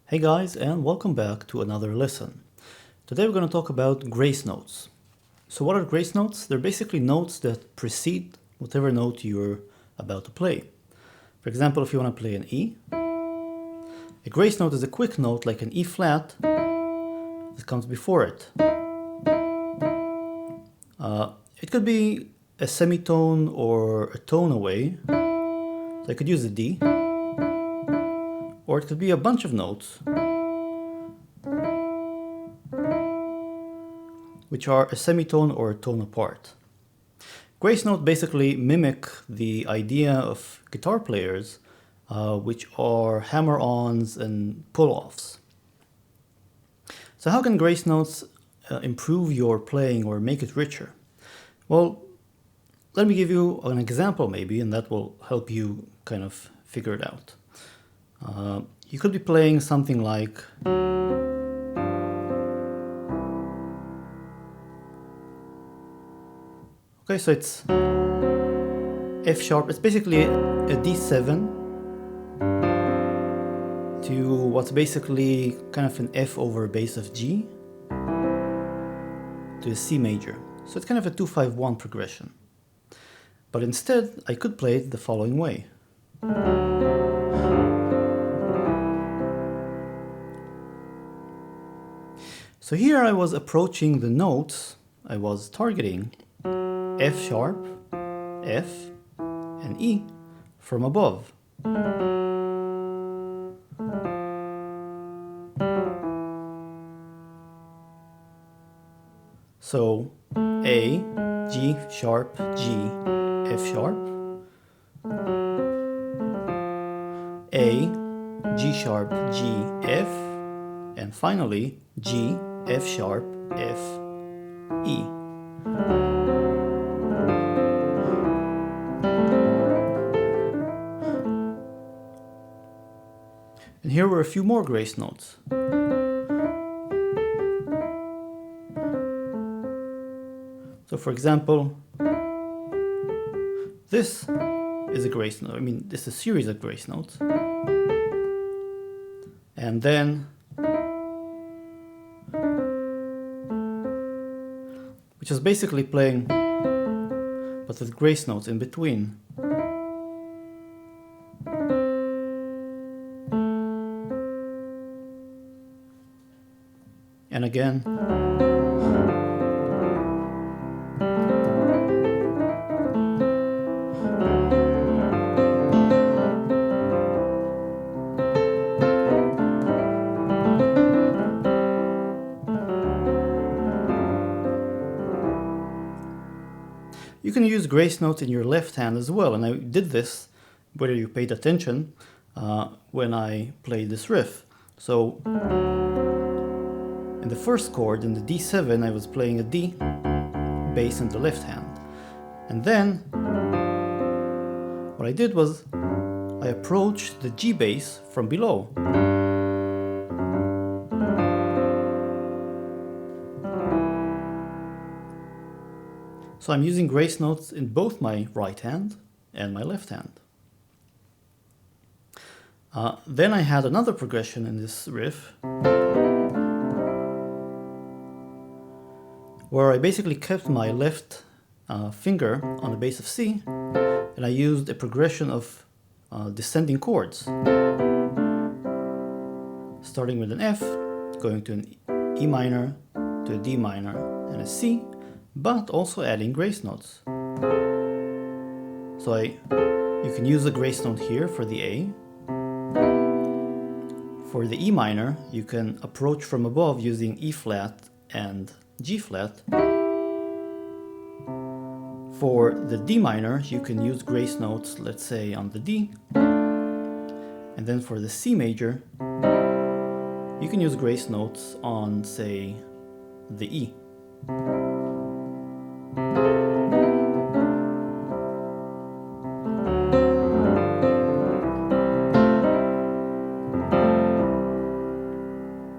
Hey guys, and welcome back to another lesson. Today we're going to talk about grace notes. So what are grace notes? They're basically notes that precede whatever note you're about to play. For example, if you want to play an E, a grace note is a quick note like an E flat that comes before it. It could be a semitone or a tone away. So I could use a D. Or it could be a bunch of notes which are a semitone or a tone apart. Grace notes basically mimic the idea of guitar players, which are hammer-ons and pull-offs. So how can grace notes improve your playing or make it richer? Well, let me give you an example maybe, and that will help you kind of figure it out. You could be playing something like okay, so it's F sharp. It's basically a D7 to what's basically kind of an F over a bass of G to a C major. So it's kind of a 2-5-1 progression. But instead, I could play it the following way. So here I was approaching the notes I was targeting, F sharp, F, and E from above. So A, G sharp, G, F sharp, A, G sharp, G, F, and finally G, F sharp, F, E. And here were a few more grace notes. So for example, this is a grace note. I mean, this is a series of grace notes. And then which is basically playing but with grace notes in between. And again. You can use grace notes in your left hand as well, and I did this, whether you paid attention, when I played this riff. So in the first chord, in the D7, I was playing a D bass in the left hand. And then what I did was I approached the G bass from below. So I'm using grace notes in both my right hand and my left hand. Then I had another progression in this riff where I basically kept my left finger on the bass of C, and I used a progression of descending chords, starting with an F, going to an E minor, to a D minor, and a C, but also adding grace notes. So you can use a grace note here for the A. For the E minor, you can approach from above using E flat and G flat. For the D minor, you can use grace notes, let's say on the D. And then for the C major, you can use grace notes on, say, the E.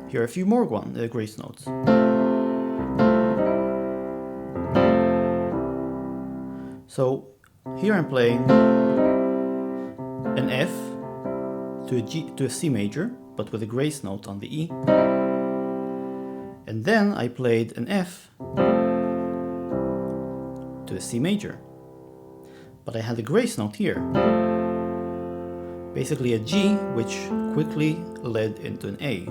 Here are a few more grace notes. So here I'm playing an F to a C major, but with a grace note on the E. And then I played an F to a C major. But I had a grace note here. Basically a G, which quickly led into an A.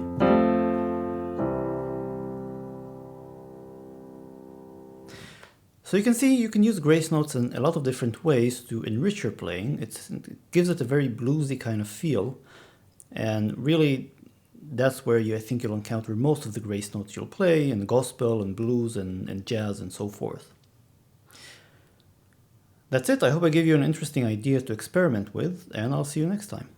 So you can see you can use grace notes in a lot of different ways to enrich your playing. It gives it a very bluesy kind of feel, and really that's where I think you'll encounter most of the grace notes you'll play in gospel and blues and jazz and so forth. That's it. I hope I gave you an interesting idea to experiment with, and I'll see you next time.